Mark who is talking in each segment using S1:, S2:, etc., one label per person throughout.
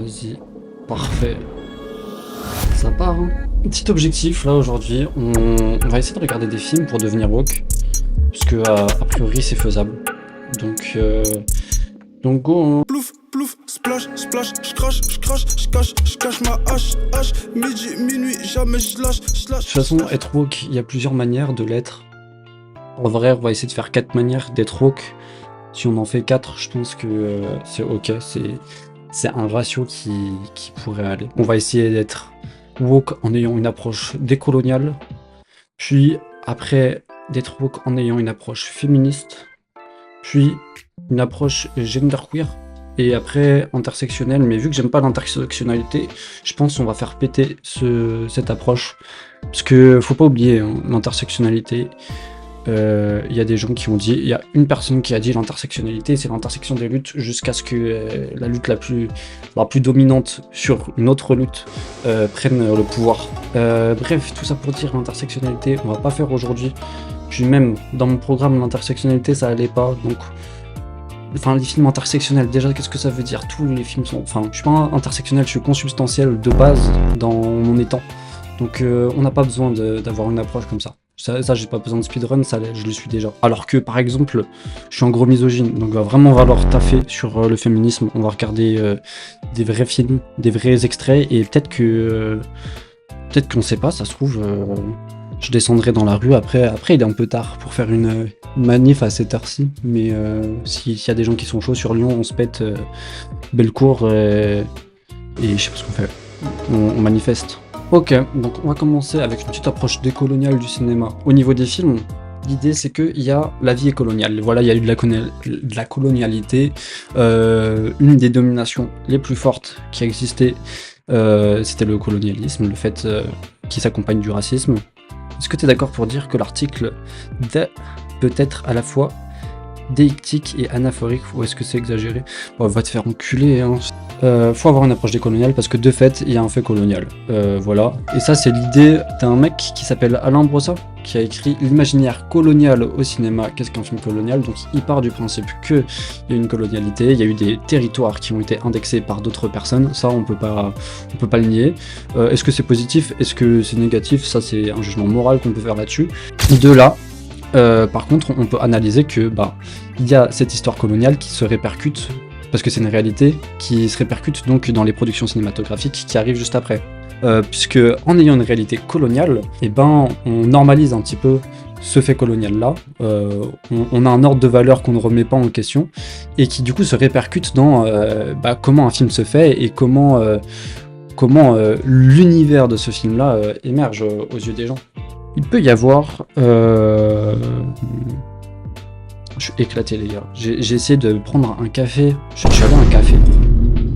S1: Vas-y, parfait. Ça part, hein. Petit objectif, là, aujourd'hui, on va essayer de regarder des films pour devenir woke, parce que, a priori, c'est faisable. Donc go, hein.
S2: Plouf, plouf, splash, splash, j'crache, j'cache ma hache, midi, minuit, jamais j'lâche.
S1: De toute façon, être woke, il y a plusieurs manières de l'être. En vrai, on va essayer de faire 4 manières d'être woke. Si on en fait 4, je pense que c'est ok, c'est un ratio qui pourrait aller. On va essayer d'être woke en ayant une approche décoloniale, puis après d'être woke en ayant une approche féministe, puis une approche genderqueer, et après intersectionnelle. Mais vu que j'aime pas l'intersectionnalité, je pense qu'on va faire péter cette approche, parce que faut pas oublier, hein, l'intersectionnalité. Il y a des gens qui ont dit, il y a une personne qui a dit l'intersectionnalité, c'est l'intersection des luttes jusqu'à ce que la lutte la plus dominante sur une autre lutte prenne le pouvoir. Bref, tout ça pour dire l'intersectionnalité, on va pas faire aujourd'hui. Puis même dans mon programme, l'intersectionnalité ça allait pas, donc. Enfin, les films intersectionnels, déjà, qu'est-ce que ça veut dire? Tous les films sont. Enfin, je suis pas intersectionnel, je suis consubstantiel de base dans mon étant. Donc, on n'a pas besoin d'avoir une approche comme ça. Ça, j'ai pas besoin de speedrun, ça, je le suis déjà. Alors que, par exemple, je suis un gros misogyne, donc il va vraiment falloir taffer sur le féminisme. On va regarder des vrais films, des vrais extraits, et peut-être qu'on sait pas, ça se trouve, je descendrai dans la rue. Après, il est un peu tard pour faire une manif à cette heure-ci, mais s'il y a des gens qui sont chauds sur Lyon, on se pète Bellecour et je sais pas ce qu'on fait. On manifeste. Ok, donc on va commencer avec une petite approche décoloniale du cinéma. Au niveau des films, l'idée c'est qu'il y a la vie est coloniale. Voilà, il y a eu de la colonialité. Une des dominations les plus fortes qui a existé, c'était le colonialisme, le fait qui s'accompagne du racisme. Est-ce que tu es d'accord pour dire que l'article peut être à la fois déictique et anaphorique, ou est-ce que c'est exagéré? Bon, va te faire enculer, hein. Faut avoir une approche décoloniale parce que de fait il y a un fait colonial, voilà. Et ça c'est l'idée d'un mec qui s'appelle Alain Brossat qui a écrit l'imaginaire colonial au cinéma. Qu'est-ce qu'un film colonial? Donc il part du principe qu'il y a une colonialité, il y a eu des territoires qui ont été indexés par d'autres personnes, ça on peut pas le nier. Est-ce que c'est positif? Est-ce que c'est négatif? Ça c'est un jugement moral qu'on peut faire là-dessus. De là, par contre on peut analyser que il y a cette histoire coloniale qui se répercute, parce que c'est une réalité qui se répercute donc dans les productions cinématographiques qui arrivent juste après. Puisque en ayant une réalité coloniale, on normalise un petit peu ce fait colonial-là, on a un ordre de valeur qu'on ne remet pas en question, et qui du coup se répercute dans comment un film se fait, et comment l'univers de ce film-là émerge aux yeux des gens. Il peut y avoir... Je suis éclaté les gars. J'ai essayé de prendre un café. Je suis allé à un café.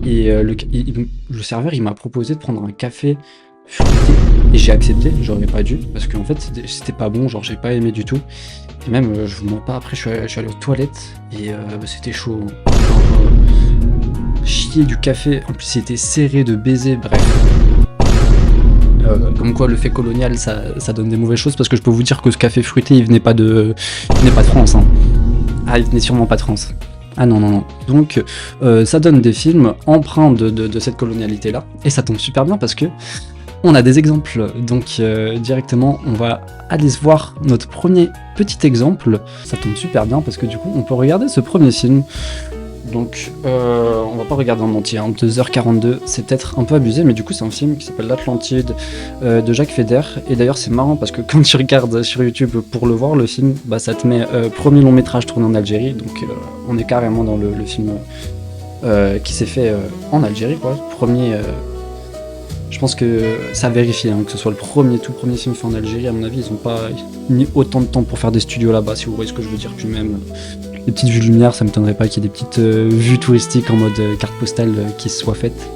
S1: Et le serveur il m'a proposé de prendre un café fruité. Et j'ai accepté, j'aurais pas dû. Parce qu'en fait c'était pas bon, genre j'ai pas aimé du tout. Et même je vous mens pas, après je suis allé aux toilettes. Et c'était chaud. Genre, chier du café. En plus c'était serré de baiser, bref. Comme quoi le fait colonial ça donne des mauvaises choses, parce que je peux vous dire que ce café fruité il venait pas de France, hein. Ah, il venait sûrement pas de France. Ah non. Donc ça donne des films empreints de cette colonialité là, et ça tombe super bien parce que on a des exemples. Donc directement on va aller se voir notre premier petit exemple. Ça tombe super bien parce que du coup on peut regarder ce premier film. Donc on va pas regarder en entier, hein. 2h42, c'est peut-être un peu abusé, mais du coup c'est un film qui s'appelle L'Atlantide de Jacques Feder. Et d'ailleurs c'est marrant parce que quand tu regardes sur YouTube pour le voir le film, ça te met premier long métrage tourné en Algérie, donc on est carrément dans le film qui s'est fait en Algérie, quoi. Premier, je pense que ça a vérifié, hein, que ce soit tout premier film fait en Algérie. À mon avis ils ont pas mis autant de temps pour faire des studios là-bas, si vous voyez ce que je veux dire. Puis même les petites vues de lumière, ça m'étonnerait pas qu'il y ait des petites vues touristiques en mode carte postale qui se soient faites.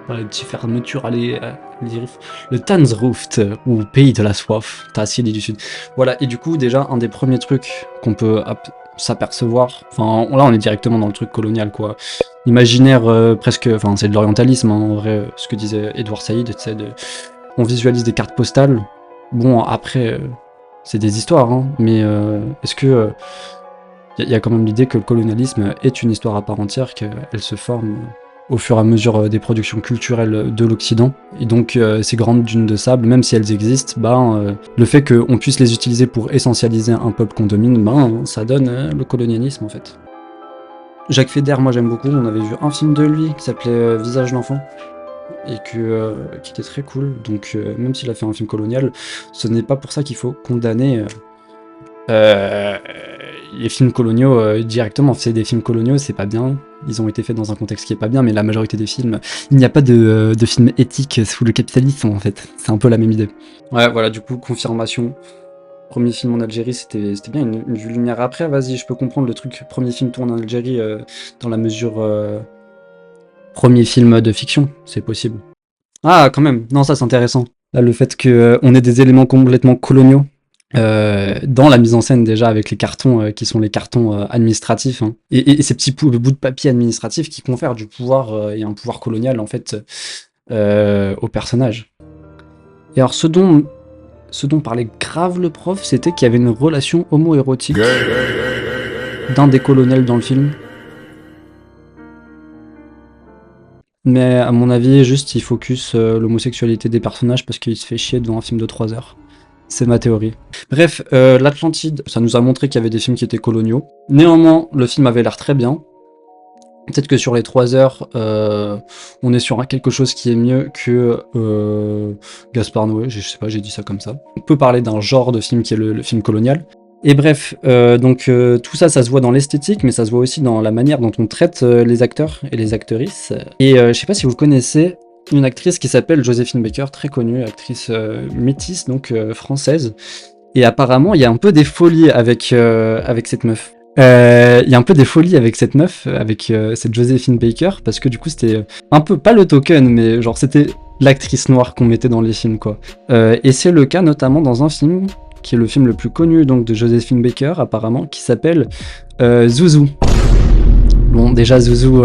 S1: Voilà, les petites fermetures, le Tanzruft, ou pays de la soif, t'as Assiedi du Sud. Voilà, et du coup, déjà, un des premiers trucs qu'on peut s'apercevoir, enfin, là, on est directement dans le truc colonial, quoi. Imaginaire presque, enfin, c'est de l'orientalisme, hein, en vrai, ce que disait Edouard Saïd, tu sais, on visualise des cartes postales. Bon, après, c'est des histoires, hein, mais est-ce que Il y a quand même l'idée que le colonialisme est une histoire à part entière, qu'elle se forme au fur et à mesure des productions culturelles de l'Occident. Et donc ces grandes dunes de sable, même si elles existent, le fait qu'on puisse les utiliser pour essentialiser un peuple qu'on domine, ça donne le colonialisme en fait. Jacques Feder, moi j'aime beaucoup, on avait vu un film de lui qui s'appelait Visage d'enfant, et qui était très cool, donc même s'il a fait un film colonial, ce n'est pas pour ça qu'il faut condamner euh, les films coloniaux directement. C'est des films coloniaux, c'est pas bien, ils ont été faits dans un contexte qui est pas bien, mais la majorité des films, il n'y a pas de films éthiques sous le capitalisme en fait, c'est un peu la même idée. Ouais voilà, du coup, confirmation. Premier film en Algérie, c'était bien, une vue lumière. Après, vas-y, je peux comprendre le truc, premier film tourné en Algérie, dans la mesure premier film de fiction, c'est possible. Ah, quand même, non, ça c'est intéressant. Là, le fait qu'on ait des éléments complètement coloniaux dans la mise en scène déjà avec les cartons qui sont les cartons administratifs, hein. Et ces petits bouts de papier administratifs qui confèrent du pouvoir et un pouvoir colonial en fait au personnage. Et alors ce dont parlait grave le prof, c'était qu'il y avait une relation homo-érotique d'un des colonels dans le film. Mais à mon avis, juste il focus l'homosexualité des personnages parce qu'il se fait chier devant un film de 3 heures. C'est ma théorie. Bref, l'Atlantide, ça nous a montré qu'il y avait des films qui étaient coloniaux. Néanmoins, le film avait l'air très bien. Peut-être que sur les 3 heures, on est sur quelque chose qui est mieux que Gaspard Noé, je sais pas, j'ai dit ça comme ça. On peut parler d'un genre de film qui est le film colonial. Et bref, tout ça, ça se voit dans l'esthétique, mais ça se voit aussi dans la manière dont on traite les acteurs et les actrices. Et je sais pas si vous connaissez une actrice qui s'appelle Joséphine Baker, très connue, actrice métisse, donc française. Et apparemment, il y a un peu des folies avec cette meuf. Il y a un peu des folies avec cette meuf, avec cette Joséphine Baker, parce que du coup c'était un peu, pas le token, mais genre c'était l'actrice noire qu'on mettait dans les films quoi. Et c'est le cas notamment dans un film, qui est le film le plus connu donc de Joséphine Baker apparemment, qui s'appelle Zouzou. Bon déjà Zouzou,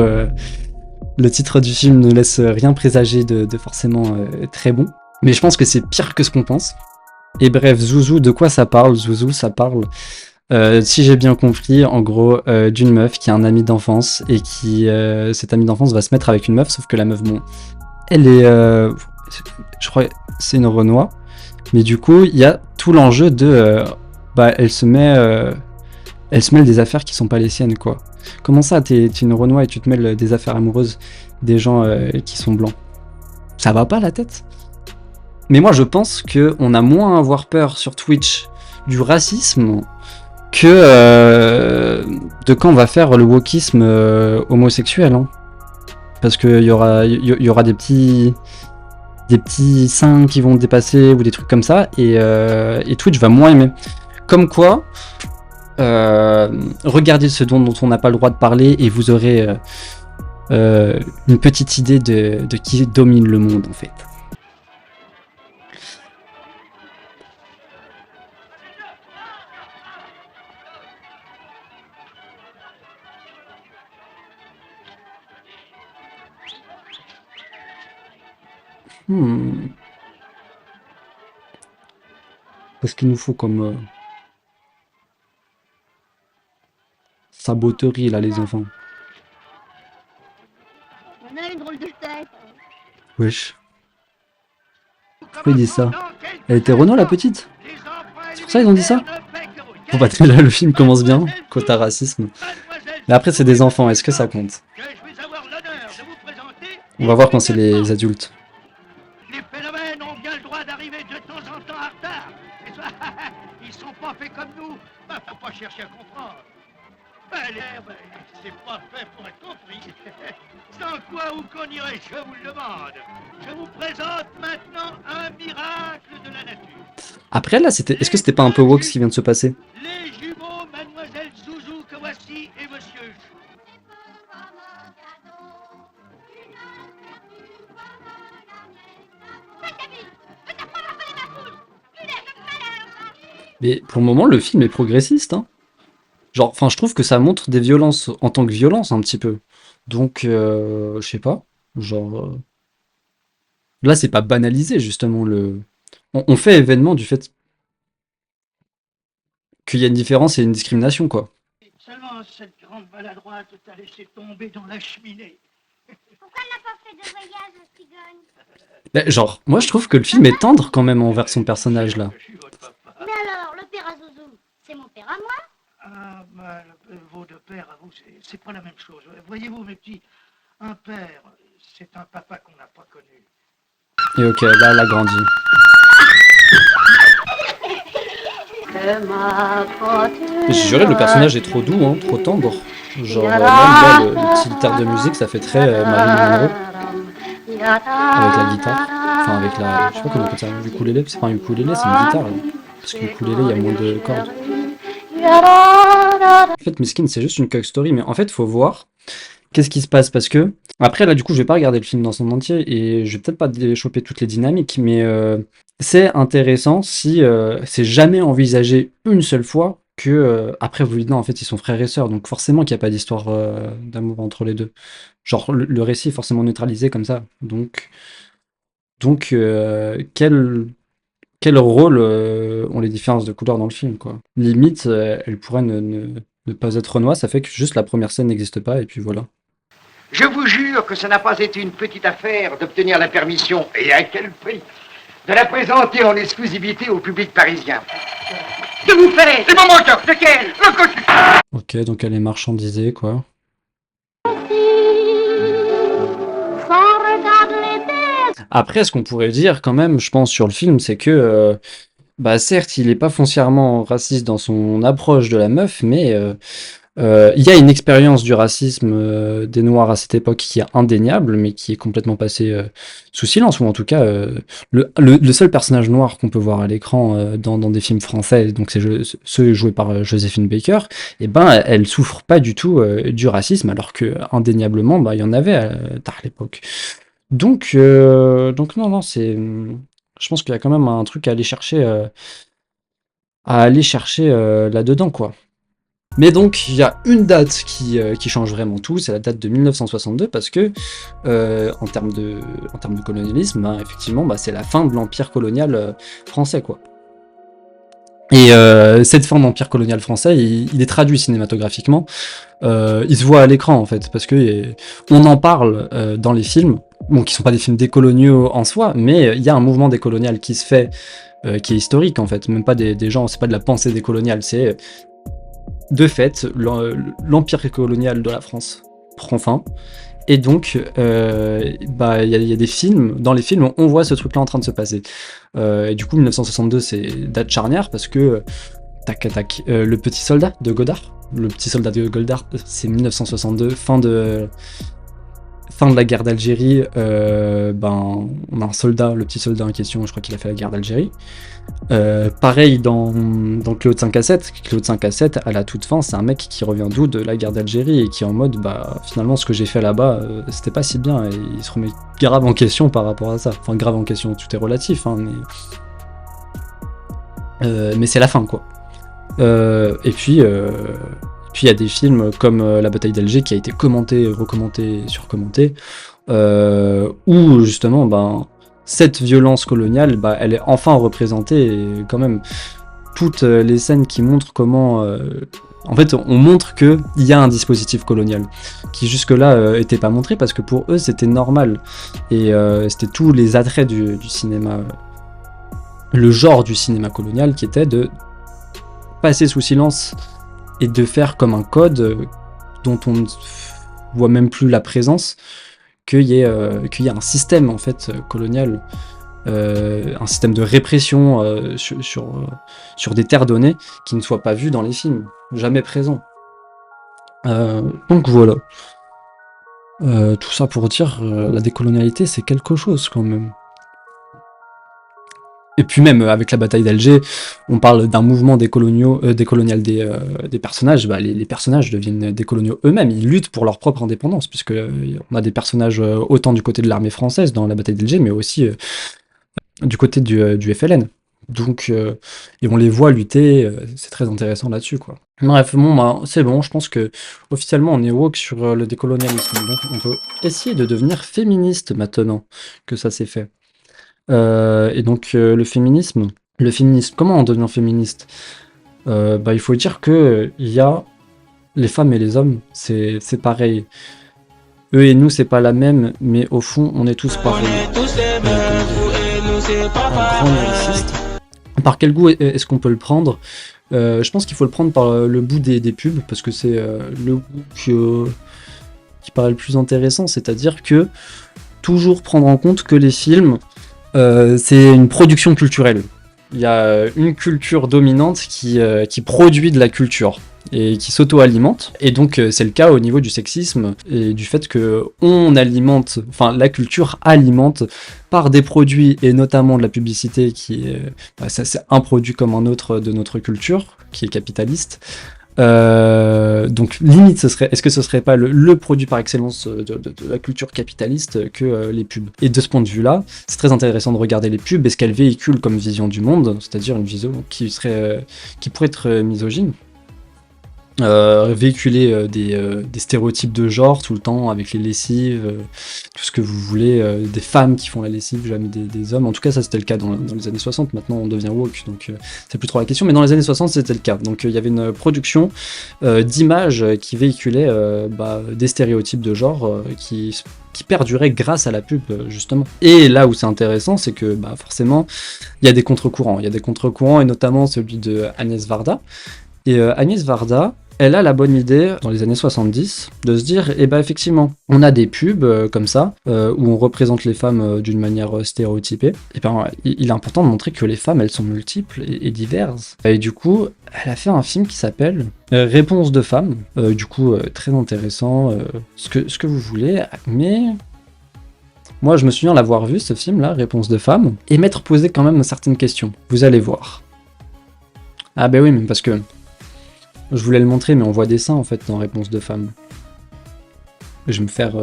S1: le titre du film ne laisse rien présager de forcément très bon, mais je pense que c'est pire que ce qu'on pense. Et bref, Zouzou, de quoi ça parle? Zouzou, ça parle si j'ai bien compris, en gros, d'une meuf qui a un ami d'enfance et qui, cet ami d'enfance va se mettre avec une meuf, sauf que la meuf, bon, elle est, je crois, c'est une Renois, mais du coup, il y a tout l'enjeu de, elle se mêle des affaires qui sont pas les siennes, quoi. Comment ça, t'es une Renois et tu te mêles des affaires amoureuses des gens qui sont blancs? Ça va pas la tête? Mais moi, je pense qu'on a moins à avoir peur sur Twitch du racisme que de quand on va faire le wokisme homosexuel, hein. Parce qu'il y aura des petits seins qui vont dépasser ou des trucs comme ça, et Twitch va moins aimer. Comme quoi, regardez ce dont on n'a pas le droit de parler et vous aurez une petite idée de qui domine le monde en fait. Qu'est-ce qu'il nous faut comme saboterie là les enfants?
S3: On a une drôle de tête.
S1: Wesh. Pourquoi ils disent ça? Elle était Renault la petite? C'est pour ça ils ont dit ça? Bon bah là le film commence bien, quota racisme. Mais après c'est des enfants, est-ce que ça compte? On va voir quand c'est les adultes.
S4: Les phénomènes ont bien le droit d'arriver de temps en temps en retard. Ils sont pas faits comme nous. Faut pas chercher à comprendre. C'est pas fait pour être compris. Sans quoi où qu'on irait, je vous le demande. Je vous présente maintenant un miracle de la nature.
S1: Après là, est-ce que c'était pas un peu woke ce qui vient de se passer?
S4: Les jumeaux, mademoiselle Zouzou que voici et monsieur
S1: Mais pour le moment, le film est progressiste, hein. Genre, enfin, je trouve que ça montre des violences en tant que violence un petit peu. Donc, je sais pas. Genre, là, c'est pas banalisé justement On fait événement du fait qu'il y a une différence et une discrimination, quoi.
S4: Seulement, cette grande maladroite t'a laissé tomber dans la cheminée.
S3: Pourquoi elle n'a pas fait de voyage, la cigogne?
S1: Bah, genre, moi je trouve que le film est tendre quand même envers son personnage là.
S4: Je suis votre papa.
S3: Mais alors, le père à Zouzou, c'est mon père à moi.
S4: Ah, bah, vos deux pères, à vous, c'est pas la même chose. Voyez-vous, mes petits, un père, c'est un papa qu'on n'a pas connu.
S1: Et ok, là elle a grandi. J'ai juré, le personnage est trop doux, hein, trop tendre. Genre, même là, le petit terre de musique, ça fait très Marilyn Monroe. Avec la guitare. Enfin, avec la. Je sais pas comment on appelle ça. Ukulélé. C'est pas un ukulélé, c'est une guitare. Là. Parce que ukulélé, il y a moins de cordes. En fait, Miskin, c'est juste une coke story. Mais en fait, faut voir qu'est-ce qui se passe. Parce que. Après, là, du coup, je vais pas regarder le film dans son entier. Et je vais peut-être pas choper toutes les dynamiques. Mais c'est intéressant si c'est jamais envisagé une seule fois que. Après, vous dites non, en fait, ils sont frères et sœurs. Donc, forcément qu'il n'y a pas d'histoire d'amour entre les deux. Genre, le récit est forcément neutralisé comme ça. Donc quel rôle ont les différences de couleurs dans le film, quoi. Limite, elle pourrait ne pas être Renoir, ça fait que juste la première scène n'existe pas, et puis voilà.
S5: Je vous jure que ça n'a pas été une petite affaire d'obtenir la permission, et à quel prix, de la présenter en exclusivité au public parisien. Que vous faites? C'est mon moteur, lequel? Le cocu.
S1: Ok, donc elle est marchandisée, quoi. Après, ce qu'on pourrait dire quand même, je pense, sur le film, c'est que, bah certes, il est pas foncièrement raciste dans son approche de la meuf, mais il y a une expérience du racisme des Noirs à cette époque qui est indéniable, mais qui est complètement passée sous silence, ou en tout cas, le seul personnage noir qu'on peut voir à l'écran dans des films français, donc c'est ceux joués par Joséphine Baker, et ben elle souffre pas du tout du racisme, alors que indéniablement, bah il y en avait à l'époque. Donc non, c'est, je pense qu'il y a quand même un truc à aller chercher là-dedans, quoi. Mais donc, il y a une date qui change vraiment tout, c'est la date de 1962, parce que, en termes de colonialisme, ben, effectivement, bah, c'est la fin de l'empire colonial français, quoi. Et cette fin de l'empire colonial français, il est traduit cinématographiquement, il se voit à l'écran, en fait, parce que on en parle dans les films, bon, qui sont pas des films décoloniaux en soi, mais il y a un mouvement décolonial qui se fait, qui est historique, en fait, même pas des gens, c'est pas de la pensée décoloniale, c'est de fait, l'empire colonial de la France prend fin, et donc, bah, il y a des films, dans les films, on voit ce truc-là en train de se passer. Et du coup, 1962, c'est date charnière, parce que, le petit soldat de Godard, c'est 1962, fin de la guerre d'Algérie, ben, on a un soldat, le petit soldat en question, je crois qu'il a fait la guerre d'Algérie. Pareil dans Claude 5 à 7. Claude 5 à 7, à la toute fin, c'est un mec qui revient d'où de la guerre d'Algérie et qui est en mode, bah finalement ce que j'ai fait là-bas, c'était pas si bien, et il se remet grave en question par rapport à ça. Enfin, grave en question, tout est relatif, hein, mais c'est la fin, quoi. Et puis il y a des films comme La bataille d'Alger qui a été commenté, recommandé, surcommenté, où justement, ben, cette violence coloniale, bah, elle est enfin représentée, et quand même, toutes les scènes qui montrent comment... en fait, on montre qu'il y a un dispositif colonial, qui jusque-là était pas montré, parce que pour eux, c'était normal. Et c'était tous les attraits du cinéma, le genre du cinéma colonial, qui était de passer sous silence et de faire comme un code dont on ne voit même plus la présence, qu'il y ait un système, en fait, colonial, un système de répression sur des terres données qui ne soit pas vu dans les films, jamais présent. Donc voilà. Tout ça pour dire, la décolonialité, c'est quelque chose quand même. Et puis même avec la bataille d'Alger, on parle d'un mouvement décolonial des personnages. Bah, les personnages deviennent décoloniaux eux-mêmes, ils luttent pour leur propre indépendance, puisque on a des personnages autant du côté de l'armée française dans la bataille d'Alger, mais aussi du côté du FLN. Donc, et on les voit lutter, c'est très intéressant là-dessus, quoi. Bref, bon, bah, c'est bon, je pense que officiellement on est woke sur le décolonialisme, donc on peut essayer de devenir féministe maintenant que ça s'est fait. Et donc le féminisme, comment on devient féministe? Bah, il faut dire que il y a les femmes et les hommes, c'est pareil. Eux et nous, c'est pas la même, mais au fond, on est tous pareils. Un grand narcissiste. Par quel goût est-ce qu'on peut le prendre? Je pense qu'il faut le prendre par le bout des pubs, parce que c'est le goût qui paraît le plus intéressant, c'est-à-dire que toujours prendre en compte que les films, c'est une production culturelle. Il y a une culture dominante qui produit de la culture et qui s'auto-alimente. Et donc c'est le cas au niveau du sexisme et du fait que la culture alimente par des produits et notamment de la publicité qui est, ça c'est un produit comme un autre de notre culture qui est capitaliste. Donc limite est-ce que ce serait pas le produit par excellence de la culture capitaliste que les pubs. Et de ce point de vue là, c'est très intéressant de regarder les pubs et ce qu'elles véhiculent comme vision du monde, c'est-à-dire une vision qui pourrait être misogyne. Véhiculer des stéréotypes de genre tout le temps avec les lessives, tout ce que vous voulez, des femmes qui font la lessive, jamais des hommes. En tout cas, ça c'était le cas dans les années 60. Maintenant, on devient woke, donc c'est plus trop la question. Mais dans les années 60, c'était le cas. Donc il y avait une production d'images qui véhiculait des stéréotypes de genre qui perduraient grâce à la pub, justement. Et là où c'est intéressant, c'est que forcément, il y a des contre-courants. Il y a des contre-courants, et notamment celui de Agnès Varda. Et Agnès Varda, elle a la bonne idée, dans les années 70, de se dire, effectivement, on a des pubs comme ça, où on représente les femmes d'une manière stéréotypée. Et il est important de montrer que les femmes, elles sont multiples et diverses. Et du coup, elle a fait un film qui s'appelle Réponse de femme. Très intéressant, ce que vous voulez, mais... Moi, je me souviens l'avoir vu, ce film-là, Réponse de femme, et m'être posé quand même certaines questions. Vous allez voir. Ah oui, mais parce que... Je voulais le montrer, mais on voit des seins en fait dans Réponse de femme. Je vais me faire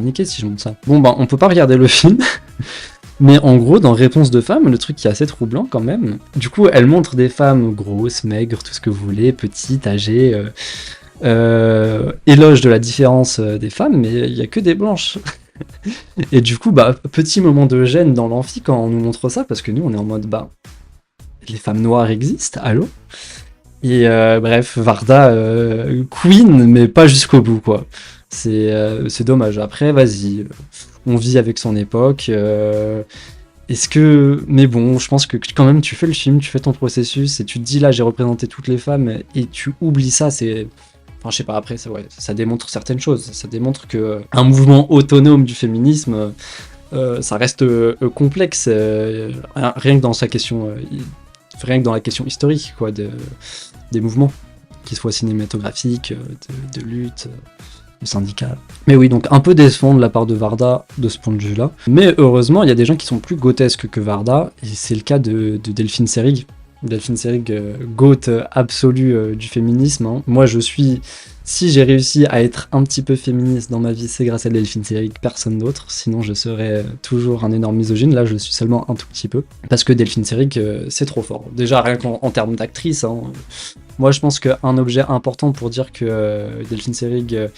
S1: niquer si je montre ça. Bon, on peut pas regarder le film, mais en gros, dans Réponse de femme, le truc qui est assez troublant quand même, du coup, elle montre des femmes grosses, maigres, tout ce que vous voulez, petites, âgées, éloge de la différence des femmes, mais il y a que des blanches. Et du coup, petit moment de gêne dans l'amphi quand on nous montre ça, parce que nous, on est en mode, les femmes noires existent, allô? Et bref, Varda, queen, mais pas jusqu'au bout, quoi. C'est dommage. Après, vas-y, on vit avec son époque. Mais bon, je pense que quand même, tu fais le film, tu fais ton processus, et tu te dis, là, j'ai représenté toutes les femmes, et tu oublies ça, c'est... Enfin, je sais pas, après, ça démontre certaines choses. Ça démontre que un mouvement autonome du féminisme, ça reste complexe, rien que dans sa question... rien que dans la question historique, quoi, des mouvements, qu'ils soient cinématographiques, de lutte, de syndicats. Mais oui, donc un peu décevant de la part de Varda de ce point de vue-là. Mais heureusement, il y a des gens qui sont plus grotesques que Varda, et c'est le cas de Delphine Seyrig. Delphine Seyrig, goat absolue du féminisme. Hein. Moi, si j'ai réussi à être un petit peu féministe dans ma vie, c'est grâce à Delphine Seyrig, personne d'autre. Sinon, je serais toujours un énorme misogyne. Là, je le suis seulement un tout petit peu. Parce que Delphine Seyrig, c'est trop fort. Déjà, rien qu'en termes d'actrice. Hein. Moi, je pense qu'un objet important pour dire que Delphine Seyrig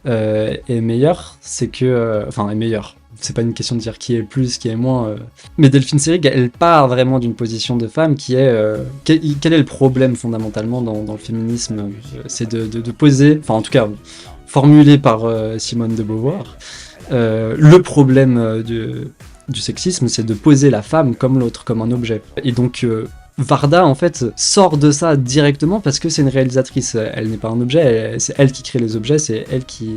S1: est meilleure, c'est que... est meilleure. C'est pas une question de dire qui est plus, qui est moins. Mais Delphine Seyrig, elle part vraiment d'une position de femme qui est... Quel est le problème fondamentalement dans le féminisme? C'est de poser, enfin en tout cas formulé par Simone de Beauvoir, le problème du sexisme, c'est de poser la femme comme l'autre, comme un objet. Et donc... Varda, en fait, sort de ça directement parce que c'est une réalisatrice. Elle n'est pas un objet, c'est elle qui crée les objets, c'est elle qui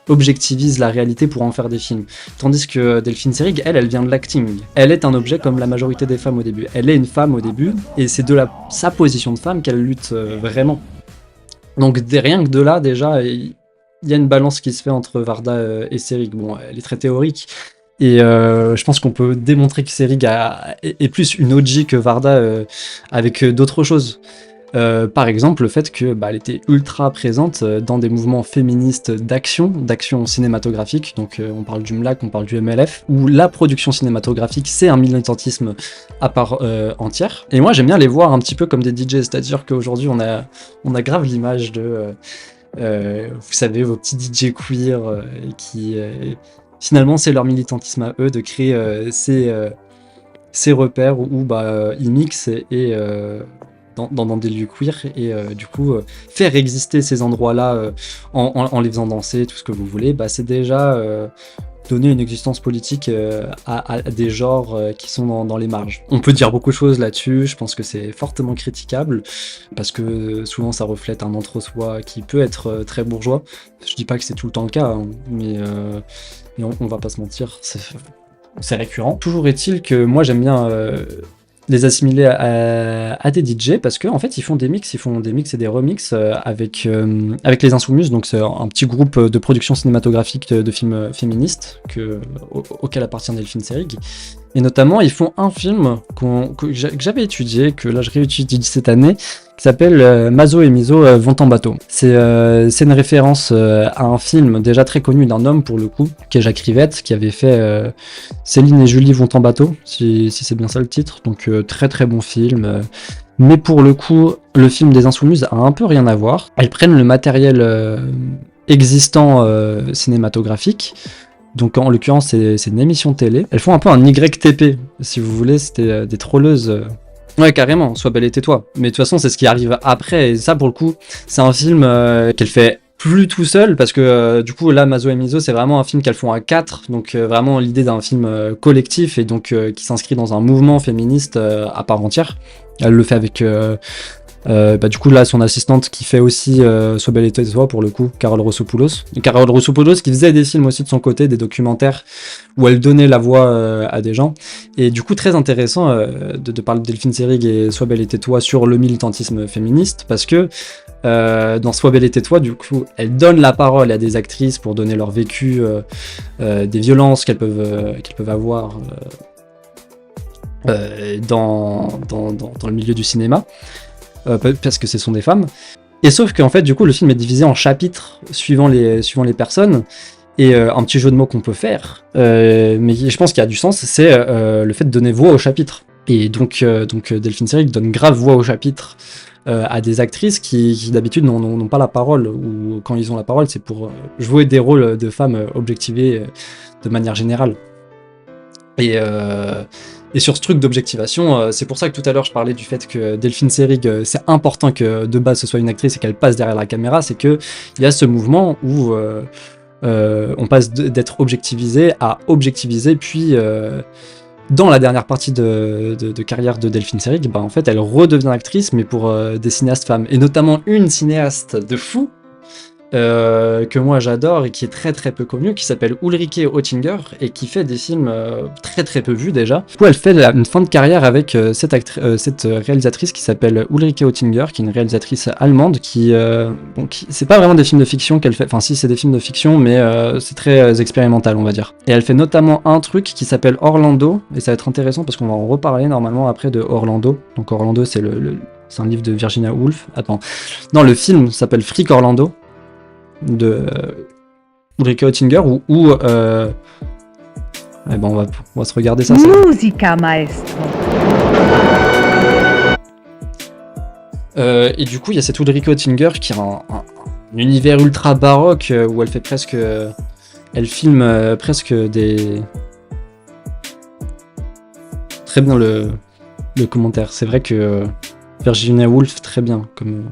S1: objectivise la réalité pour en faire des films. Tandis que Delphine Seyrig, elle vient de l'acting. Elle est un objet comme la majorité des femmes au début. Elle est une femme au début, et c'est de sa position de femme qu'elle lutte vraiment. Donc rien que de là, déjà, il y a une balance qui se fait entre Varda et Seyrig. Bon, elle est très théorique, et je pense qu'on peut démontrer que Seyrig est plus une OG que Varda avec d'autres choses. Par exemple, le fait que elle était ultra présente dans des mouvements féministes d'action cinématographique. Donc on parle du MLAC, on parle du MLF, où la production cinématographique, c'est un militantisme à part entière. Et moi, j'aime bien les voir un petit peu comme des DJ, c'est-à-dire qu'aujourd'hui, on a grave l'image de... vous savez, vos petits DJ queer qui... Finalement, c'est leur militantisme à eux de créer ces repères où ils mixent et dans des lieux queer et du coup faire exister ces endroits-là en les faisant danser, tout ce que vous voulez, bah, c'est déjà donner une existence politique à des genres qui sont dans les marges. On peut dire beaucoup de choses là-dessus, je pense que c'est fortement critiquable, parce que souvent ça reflète un entre-soi qui peut être très bourgeois. Je dis pas que c'est tout le temps le cas, hein, mais on va pas se mentir, c'est récurrent. Toujours est-il que moi j'aime bien les assimiler à des DJ parce qu'en fait ils font des mix et des remixes avec les Insoumises, donc c'est un petit groupe de production cinématographique de films féministes auquel appartient Delphine Seyrig. Et notamment ils font un film que j'avais étudié, que là je réétudie cette année, qui s'appelle Mazo et Miso vont en bateau. C'est une référence à un film déjà très connu d'un homme pour le coup, qui est Jacques Rivette, qui avait fait Céline et Julie vont en bateau, si c'est bien ça le titre. Donc très très bon film. Mais pour le coup, le film des Insoumises a un peu rien à voir. Elles prennent le matériel existant cinématographique. Donc en l'occurrence c'est une émission télé. Elles font un peu un YTP, si vous voulez, c'était des trolleuses. Ouais, carrément, Sois belle et tais-toi. Mais de toute façon, c'est ce qui arrive après. Et ça, pour le coup, c'est un film qu'elle fait plus tout seul, parce que du coup, là, Mazo et Miso, c'est vraiment un film qu'elles font à 4. Donc vraiment l'idée d'un film collectif et donc qui s'inscrit dans un mouvement féministe à part entière. Elle le fait avec... du coup là son assistante qui fait aussi Sois belle et tais-toi pour le coup, Carole Rossopoulos. Et Carole Rossopoulos qui faisait des films aussi de son côté, des documentaires où elle donnait la voix à des gens. Et du coup très intéressant de parler de Delphine Seyrig et Sois belle et tais-toi sur le militantisme féministe, parce que dans Sois belle et tais-toi, du coup elle donne la parole à des actrices pour donner leur vécu des violences qu'elles peuvent avoir dans le milieu du cinéma. Parce que ce sont des femmes. Et sauf qu'en fait, du coup, le film est divisé en chapitres suivant les personnes. Et un petit jeu de mots qu'on peut faire, mais je pense qu'il y a du sens, c'est le fait de donner voix au chapitre. Et donc Delphine Seyrig donne grave voix au chapitre à des actrices qui d'habitude n'ont pas la parole, ou quand ils ont la parole, c'est pour jouer des rôles de femmes objectivées de manière générale. Et sur ce truc d'objectivation, c'est pour ça que tout à l'heure je parlais du fait que Delphine Seyrig, c'est important que de base ce soit une actrice et qu'elle passe derrière la caméra, c'est qu'il y a ce mouvement où on passe d'être objectivisé à objectiviser, puis dans la dernière partie de carrière de Delphine Seyrig, en fait elle redevient actrice, mais pour des cinéastes femmes, et notamment une cinéaste de fou, que moi j'adore et qui est très très peu connue, qui s'appelle Ulrike Oettinger et qui fait des films très très peu vus déjà. Du coup elle fait une fin de carrière avec cette réalisatrice qui s'appelle Ulrike Oettinger, qui est une réalisatrice allemande qui c'est pas vraiment des films de fiction qu'elle fait, enfin si c'est des films de fiction, mais c'est très expérimental on va dire. Et elle fait notamment un truc qui s'appelle Orlando, et ça va être intéressant parce qu'on va en reparler normalement après de Orlando. Donc Orlando c'est c'est un livre de Virginia Woolf. Non, le film s'appelle Freak Orlando de Ulrike Oettinger où on va se regarder ça.
S6: Musica maestro.
S1: Et du coup il y a cette Ulrike Oettinger qui a un univers ultra baroque où elle fait elle filme presque des... Très bien le commentaire, c'est vrai que Virginia Woolf très bien comme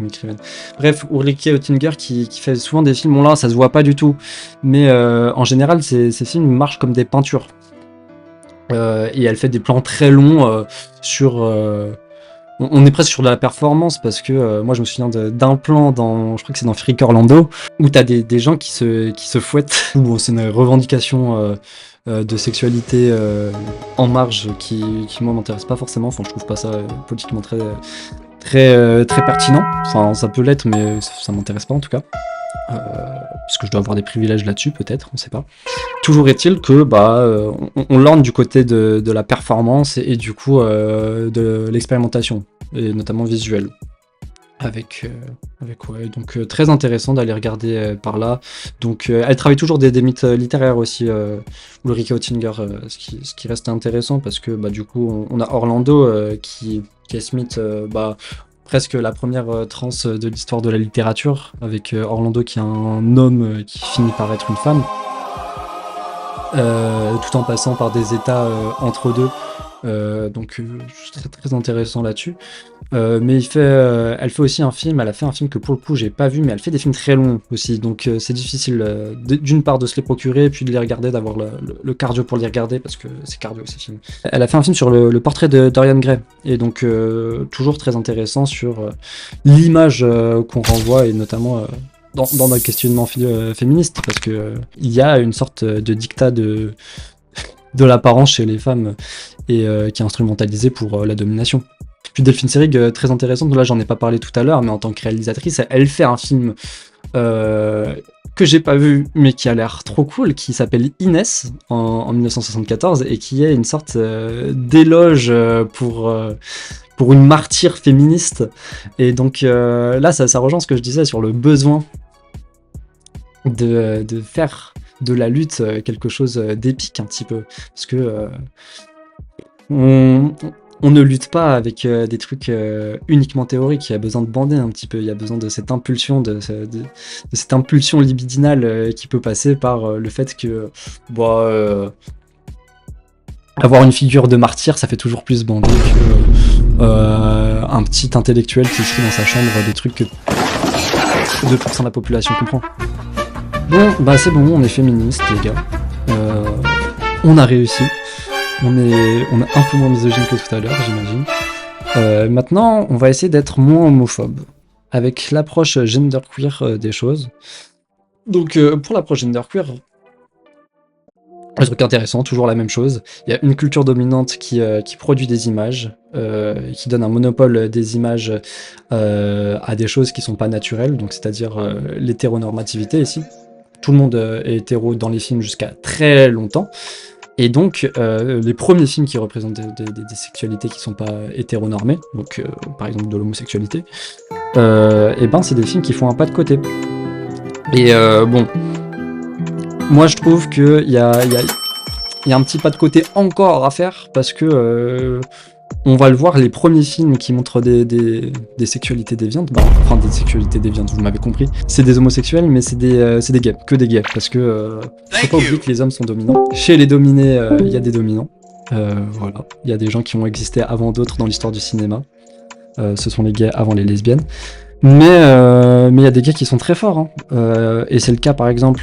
S1: écrivaine. Bref, Ulrike Oettinger qui fait souvent des films, bon là ça se voit pas du tout, mais en général ces films marchent comme des peintures. Et elle fait des plans très longs sur... on est presque sur de la performance, parce que moi je me souviens d'un plan je crois que c'est dans Freak Orlando, où t'as des gens qui se fouettent. Bon, c'est une revendication de sexualité en marge qui moi m'intéresse pas forcément, enfin je trouve pas ça politiquement très pertinent, enfin ça peut l'être mais ça m'intéresse pas en tout cas, parce que je dois avoir des privilèges là-dessus peut-être, on sait pas. Toujours est-il que on lorne du côté de la performance et du coup de l'expérimentation, et notamment visuelle. Avec donc très intéressant d'aller regarder par là. Donc elle travaille toujours des mythes littéraires aussi, Ulrike Oettinger, ce qui reste intéressant parce que du coup on a Orlando qui est ce mythe, presque la première transe de l'histoire de la littérature, avec Orlando qui est un homme qui finit par être une femme, tout en passant par des états entre deux Je suis très, très intéressant là-dessus. Mais elle fait aussi un film, elle a fait un film que pour le coup j'ai pas vu, mais elle fait des films très longs aussi, donc c'est difficile d'une part de se les procurer, puis de les regarder, d'avoir le cardio pour les regarder, parce que c'est cardio ces films. Elle a fait un film sur le portrait de Dorian Gray, et donc toujours très intéressant sur l'image qu'on renvoie, et notamment dans notre questionnement féministe, parce que il y a une sorte de dictat de l'apparence chez les femmes, et qui est instrumentalisé pour la domination. Puis Delphine Seyrig, très intéressante, là j'en ai pas parlé tout à l'heure, mais en tant que réalisatrice, elle fait un film que j'ai pas vu, mais qui a l'air trop cool, qui s'appelle Inès, en 1974, et qui est une sorte d'éloge pour une martyre féministe. Et donc là, ça rejoint ce que je disais sur le besoin de faire de la lutte quelque chose d'épique un petit peu. Parce que on ne lutte pas avec des trucs uniquement théoriques, il y a besoin de bander un petit peu, il y a besoin de cette impulsion, de cette impulsion libidinale qui peut passer par le fait que avoir une figure de martyr, ça fait toujours plus bander que un petit intellectuel qui écrit dans sa chambre des trucs que 2% de la population comprend. Bon, bah c'est bon, on est féministes les gars. On a réussi. On est un peu moins misogyne que tout à l'heure, j'imagine. Maintenant, on va essayer d'être moins homophobe, avec l'approche genderqueer des choses. Donc, pour l'approche genderqueer, un truc intéressant, toujours la même chose. Il y a une culture dominante qui produit des images, qui donne un monopole des images à des choses qui sont pas naturelles, donc c'est-à-dire l'hétéronormativité ici. Tout le monde est hétéro dans les films jusqu'à très longtemps. Et donc, les premiers films qui représentent des sexualités qui sont pas hétéronormées, donc par exemple de l'homosexualité, c'est des films qui font un pas de côté. Et bon, moi je trouve qu'il y a un petit pas de côté encore à faire, parce que on va le voir, les premiers films qui montrent des sexualités déviantes, enfin des sexualités déviantes, vous m'avez compris, c'est des homosexuels, mais c'est des gays, que des gays, parce que faut pas oublier que les hommes sont dominants. Chez les dominés, il y a des dominants, voilà, il y a des gens qui ont existé avant d'autres dans l'histoire du cinéma, ce sont les gays avant les lesbiennes, mais il y a des gays qui sont très forts, hein. Et c'est le cas par exemple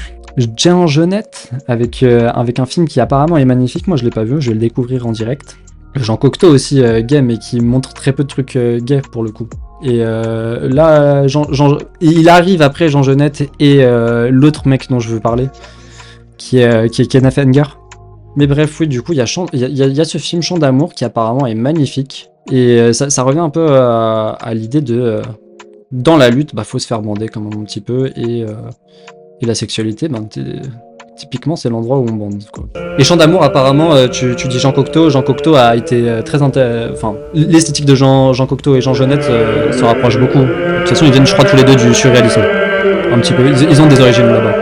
S1: Jean Jeunette, avec un film qui apparemment est magnifique, moi je l'ai pas vu, je vais le découvrir en direct. Jean Cocteau aussi, gay, mais qui montre très peu de trucs gays pour le coup. Et là, il arrive après Jean Jeunette et l'autre mec dont je veux parler, qui est Kenneth Anger. Mais bref, oui, du coup, il y a ce film Chant d'amour qui apparemment est magnifique. Et ça revient un peu à l'idée de... dans la lutte, faut se faire bander quand même un petit peu. Et la sexualité, typiquement, c'est l'endroit où on bande, quoi. Et Chant d'amour, apparemment, tu dis Jean Cocteau. Jean Cocteau a été très l'esthétique de Jean Cocteau et Jean Jeunette se rapprochent beaucoup. De toute façon, ils viennent, je crois, tous les deux du surréalisme. Un petit peu. Ils ont des origines là-bas.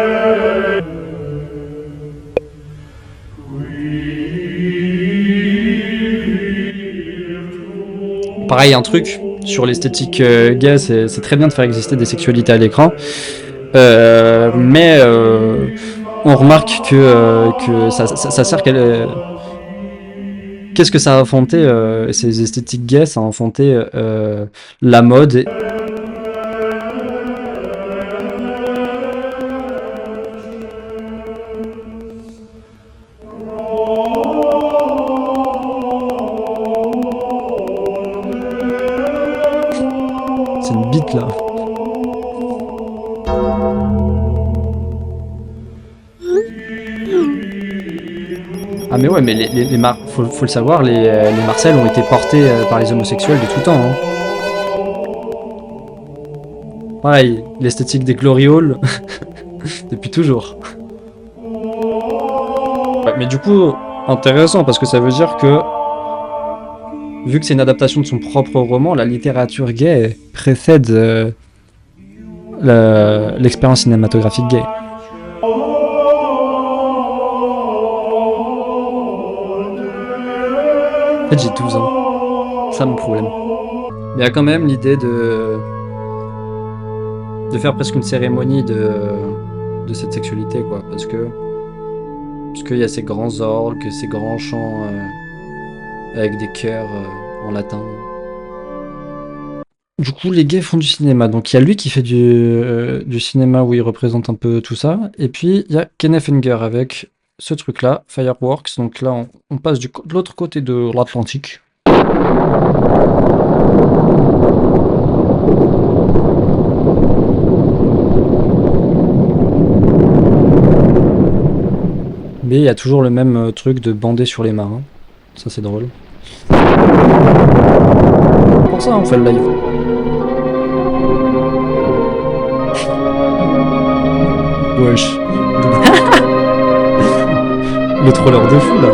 S1: Pareil, un truc sur l'esthétique gay, c'est très bien de faire exister des sexualités à l'écran. Mais on remarque que ça sert qu'est-ce que ça a enfanté, ces esthétiques gays, ça a enfanté la mode. C'est une bite là. Ah mais ouais, mais faut le savoir, les Marcel ont été portés par les homosexuels de tout temps, hein. Pareil, l'esthétique des glory halls, depuis toujours. Ouais, mais du coup, intéressant, parce que ça veut dire que, vu que c'est une adaptation de son propre roman, la littérature gay précède l'expérience cinématographique gay. En fait, j'ai 12 ans. C'est ça mon problème. Mais il y a quand même l'idée de faire presque une cérémonie de cette sexualité, quoi. Parce qu'il y a ces grands orgues, ces grands chants avec des cœurs en latin. Du coup, les gays font du cinéma. Donc, il y a lui qui fait du cinéma où il représente un peu tout ça. Et puis, il y a Kenneth Anger avec ce truc-là, Fireworks. Donc là, on passe de l'autre côté de l'Atlantique. Mais il y a toujours le même truc de bander sur les marins. Ça, c'est drôle. Pour ça, on fait le live. Wesh. Le troller de fou là.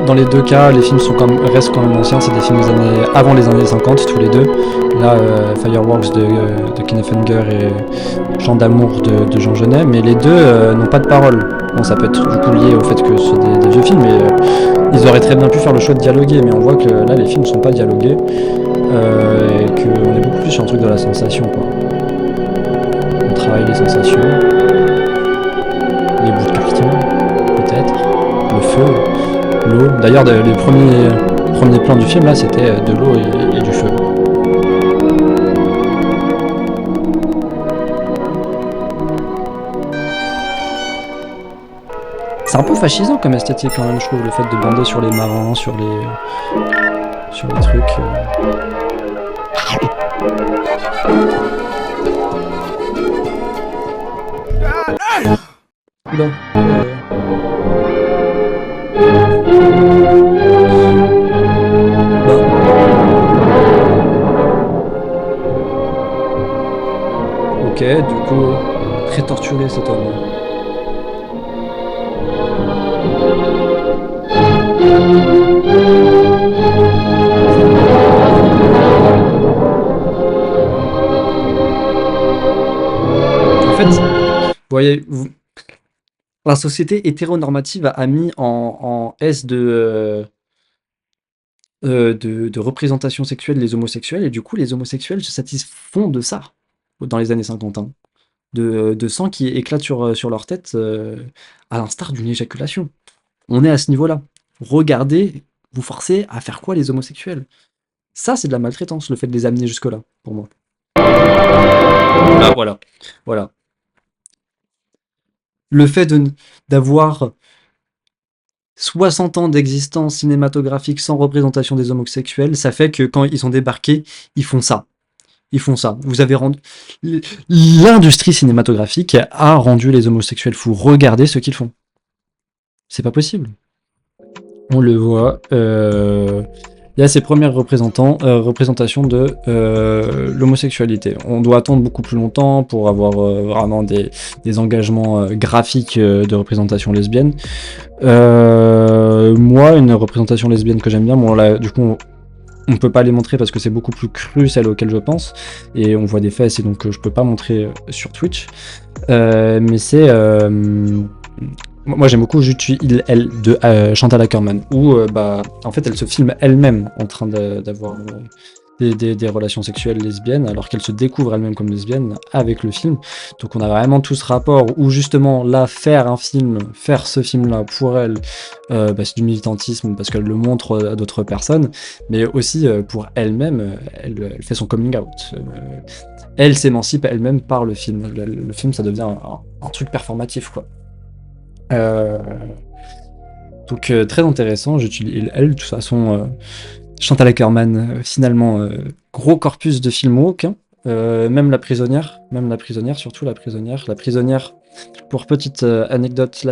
S1: Dans les deux cas, les films restent quand même anciens, c'est des films avant les années 50 tous les deux. Là, Fireworks de Kenneth Anger et Chant d'amour de Jean Genet, mais les deux n'ont pas de parole. Bon, ça peut être du coup lié au fait que ce sont des vieux films, mais ils auraient très bien pu faire le choix de dialoguer, mais on voit que là, les films ne sont pas dialogués, et qu'on est beaucoup plus sur un truc de la sensation, quoi. On travaille les sensations, les bouts de carton, peut-être, le feu, l'eau. D'ailleurs, les premiers plans du film, là, c'était de l'eau et du feu. C'est un peu fascisant comme esthétique quand même, je trouve, le fait de bander sur les marins, sur les trucs. Oula. Ok, du coup, très torturé cet homme. En fait, vous voyez, la société hétéronormative a mis en S de représentation sexuelle les homosexuels, et du coup les homosexuels se satisfont de ça dans les années 50, hein, de sang qui éclate sur leur tête, à l'instar d'une éjaculation. On est à ce niveau-là. Regardez, vous forcez à faire quoi les homosexuels? Ça, c'est de la maltraitance, le fait de les amener jusque-là, pour moi. Ah, voilà. Le fait d'avoir 60 ans d'existence cinématographique sans représentation des homosexuels, ça fait que quand ils sont débarqués, ils font ça. Vous avez rendu... L'industrie cinématographique a rendu les homosexuels fous. Regardez ce qu'ils font. C'est pas possible. On le voit. Il y a ces premières représentations de l'homosexualité. On doit attendre beaucoup plus longtemps pour avoir vraiment des engagements graphiques de représentation lesbienne. Moi, une représentation lesbienne que j'aime bien, bon là, du coup, on peut pas les montrer parce que c'est beaucoup plus cru, celle auquel je pense, et on voit des fesses, et donc je peux pas montrer sur Twitch. Mais c'est... moi j'aime beaucoup Je tue il elle de Chantal Akerman, où en fait elle se filme elle-même en train d'avoir des relations sexuelles lesbiennes, alors qu'elle se découvre elle-même comme lesbienne avec le film. Donc on a vraiment tout ce rapport où justement là, faire ce film-là pour elle, c'est du militantisme parce qu'elle le montre à d'autres personnes, mais aussi pour elle-même, elle fait son coming out. Elle s'émancipe elle-même par le film. Le film, ça devient un truc performatif, quoi. Donc très intéressant. J'utilise elle, de toute façon. Chantal Akerman, finalement, gros corpus de film woke, hein. Même la prisonnière, surtout la prisonnière. La prisonnière, pour petite anecdote,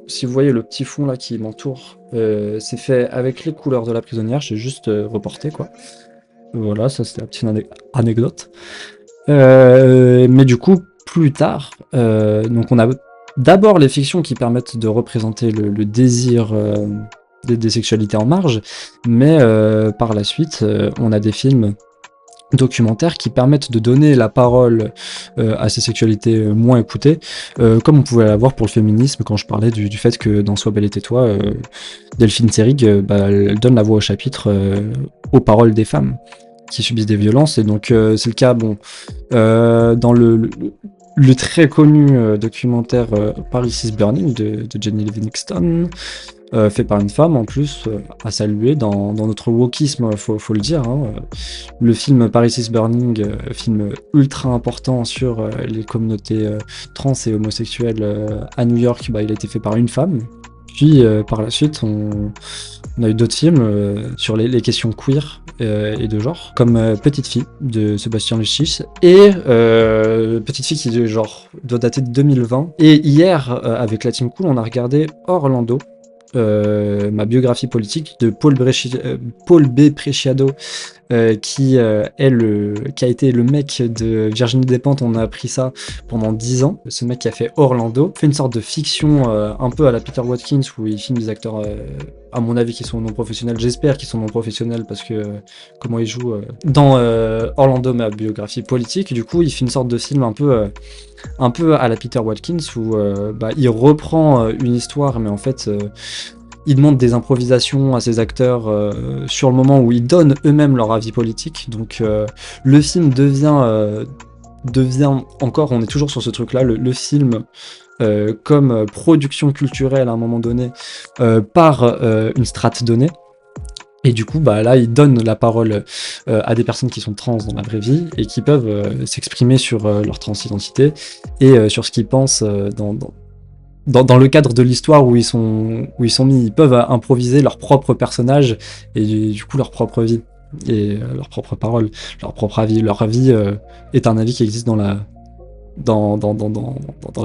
S1: si vous voyez le petit fond là qui m'entoure, c'est fait avec les couleurs de la prisonnière, j'ai juste reporté, quoi. Voilà, ça c'était la petite anecdote. Mais du coup, plus tard, donc on a d'abord les fictions qui permettent de représenter le désir des sexualités en marge, mais par la suite, on a des films documentaires qui permettent de donner la parole à ces sexualités moins écoutées, comme on pouvait l'avoir pour le féminisme quand je parlais du fait que dans Sois belle et tais-toi, Delphine Seyrig, elle donne la voix au chapitre aux paroles des femmes qui subissent des violences, et donc c'est le cas, dans le très connu documentaire Paris is Burning de Jenny Livingston, fait par une femme en plus, à saluer dans notre wokisme, faut le dire, hein. Le film Paris is Burning, film ultra important sur les communautés trans et homosexuelles à New York, bah, il a été fait par une femme. Puis par la suite, on a eu d'autres films sur les questions queer et de genre, comme Petite fille de Sébastien Lucis, et Petite fille qui doit dater de 2020. Et hier, avec la Team Cool, on a regardé Orlando, ma biographie politique de Paul B. Preciado, qui a été le mec de Virginie Despentes. On a appris ça pendant 10 ans. Ce mec qui a fait Orlando fait une sorte de fiction un peu à la Peter Watkins, où il filme des acteurs, à mon avis, qui sont non professionnels. J'espère qu'ils sont non professionnels, parce que comment il joue dans Orlando, ma biographie politique. Du coup, il fait une sorte de film un peu à la Peter Watkins, où il reprend une histoire, mais en fait il demande des improvisations à ses acteurs sur le moment, où ils donnent eux-mêmes leur avis politique. Donc le film devient encore, on est toujours sur ce truc-là, le film comme production culturelle à un moment donné par une strate donnée. Et du coup, là, il donne la parole à des personnes qui sont trans dans la vraie vie et qui peuvent s'exprimer sur leur transidentité et sur ce qu'ils pensent dans le cadre de l'histoire où ils sont mis. Ils peuvent improviser leur propre personnage et du coup leur propre vie et leur propre parole, leur propre avis. Leur avis est un avis qui existe dans la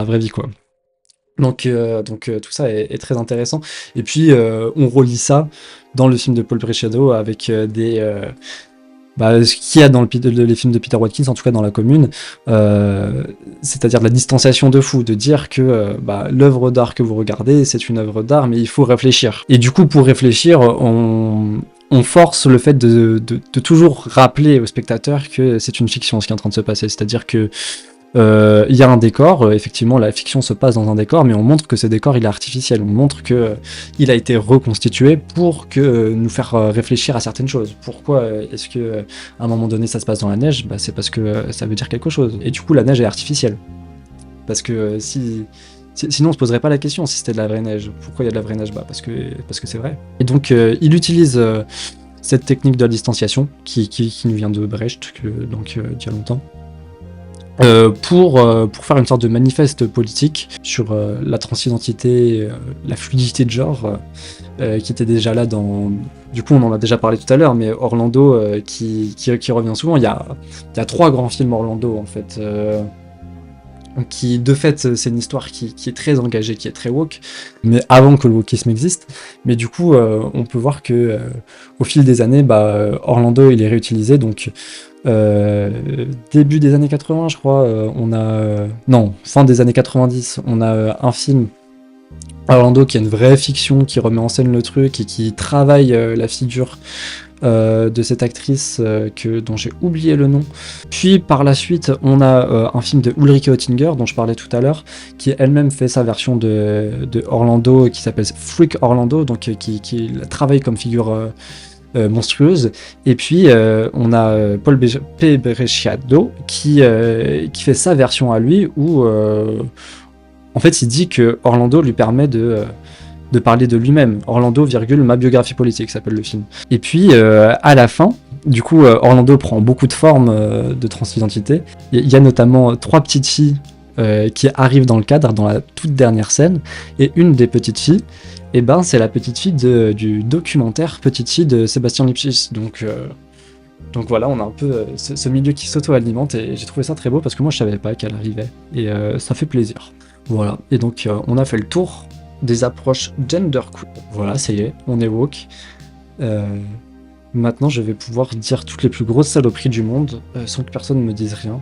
S1: vraie vie, quoi. Donc tout ça est très intéressant. Et puis on relie ça dans le film de Paul Preciado avec ce qu'il y a dans les films de Peter Watkins, en tout cas dans La Commune, c'est-à-dire de la distanciation de fou, de dire que l'œuvre d'art que vous regardez, c'est une œuvre d'art, mais il faut réfléchir. Et du coup, pour réfléchir, on force le fait de toujours rappeler au spectateur que c'est une fiction, ce qui est en train de se passer. C'est-à-dire que il y a un décor, effectivement la fiction se passe dans un décor, mais on montre que ce décor il est artificiel, on montre que il a été reconstitué pour nous faire réfléchir à certaines choses. Pourquoi est-ce que à un moment donné ça se passe dans la neige ? C'est parce que ça veut dire quelque chose. Et du coup la neige est artificielle. Parce que sinon on se poserait pas la question si c'était de la vraie neige. Pourquoi il y a de la vraie neige ? Parce que c'est vrai. Et donc il utilise cette technique de la distanciation qui nous vient de Brecht, d'il y a longtemps. Pour faire une sorte de manifeste politique sur la transidentité, la fluidité de genre, qui était déjà là du coup on en a déjà parlé tout à l'heure, mais Orlando qui revient souvent. Il y a 3 grands films Orlando en fait, qui de fait c'est une histoire qui est très engagée, qui est très woke, mais avant que le wokisme existe. Mais du coup on peut voir que au fil des années, Orlando il est réutilisé. Donc début des années 80, je crois, fin des années 90, on a un film Orlando qui est une vraie fiction, qui remet en scène le truc et qui travaille la figure de cette actrice dont j'ai oublié le nom. Puis par la suite, on a un film de Ulrike Oettinger dont je parlais tout à l'heure, qui elle-même fait sa version de Orlando, qui s'appelle Freak Orlando, donc qui travaille comme figure monstrueuse. Et puis on a Paul P. Bresciado qui fait sa version à lui, où en fait il dit que Orlando lui permet de parler de lui-même. Orlando, ma biographie politique s'appelle le film. Et puis à la fin, du coup Orlando prend beaucoup de formes de transidentité. Il y a notamment 3 petites filles qui arrivent dans le cadre, dans la toute dernière scène, et une des petites filles, c'est la petite fille du documentaire Petite fille de Sébastien Lipschitz. Donc voilà, on a un peu ce milieu qui s'auto-alimente, et j'ai trouvé ça très beau parce que moi je savais pas qu'elle arrivait, et ça fait plaisir. Voilà, et donc on a fait le tour des approches genderqueer. Voilà, ça y est, on est woke. Maintenant je vais pouvoir dire toutes les plus grosses saloperies du monde sans que personne ne me dise rien.